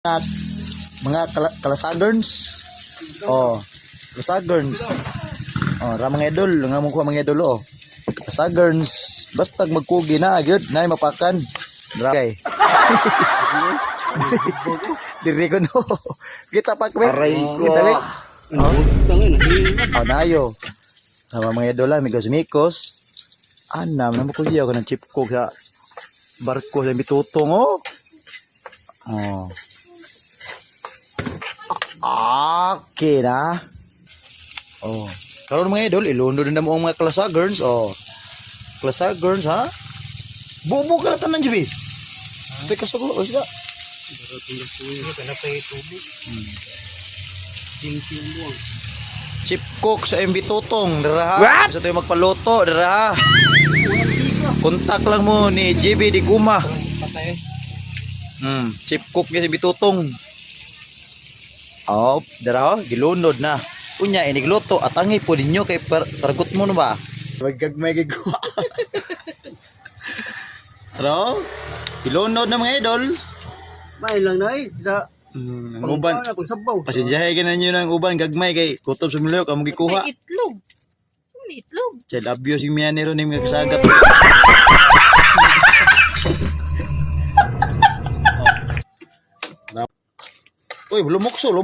At mga kalasagerns. Oh, kalasagerns. Oh, ra mga idol, nga mo ko mga idol oh. Kalasagerns, basta magkugi na gyud, nay mapakan. Dray. Diri ko no. Kita pa ko. Aray ko. Dali. Oh, Tangin. oh nayo. Sama mga idol lang, mikos. Anam na mo ko giyaw kanang chip cook sa barko sa bitutong oh. Oh. Okay na. Oh. Karon mga idol, ilundo din na mo ang mga kalasagerns. Oh. Kalasagerns ha? Bubo ka na tanan jibi. Teka sa ko, isda. Chip cook sa MB Tutong, dara ha. Sa tayo magpaluto, dara ha. Kontak lang mo ni JB di Guma. Chip cook niya si Bitutong. Oh, dara oh, gilunod na. Unya inigluto at angi po ninyo kay paragot mo no ba? Magagmay gigwa. Hello? Gilunod na mga idol. May lang na sa Ang uban. pagsabaw. Pasensyahe ka na nyo ng uban gagmay kay kutob sa milyo ka mo gikuha. May itlog. May itlog. Child abuse yung miyan nero ni mga kasagat. Uy, lumukso.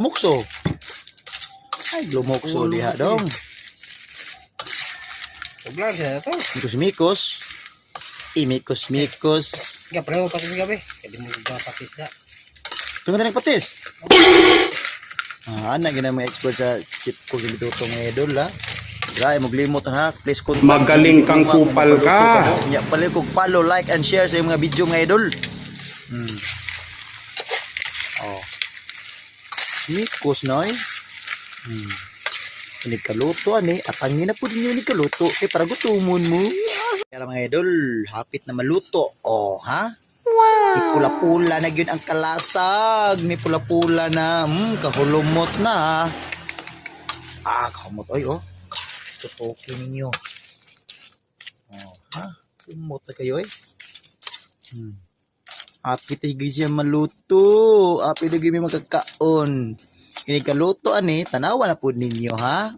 Ay, lumukso diha dong. Soblar siya to. Mikos. Mikos. Nga pareho patis gabi. Kaya mo ba patis na. Tunggu na patis. Anak gina mga expert sa chip ko sa bitutong idol ha. Dry maglimot ha. Please contact. Magaling kang kupal ka. Ya pala kog follow, like and share sa mga video ng idol. Oh. Mikos noy. Ini kaluto ani at angin na po ninyo ni kaluto kay para gutumon mo. Kaya mga idol, hapit na maluto. Oh, ha? Wow. May pula-pula na yun ang kalasag. May pula-pula na. Kahulumot na. Kahumot. Ay, oh. Tutukin ninyo. Oh, ha? Humot na kayo, eh. Hapit na higay siya maluto. Hapit na higay may magkakaon. Kini kaluto ani, tanawa na po ninyo, ha?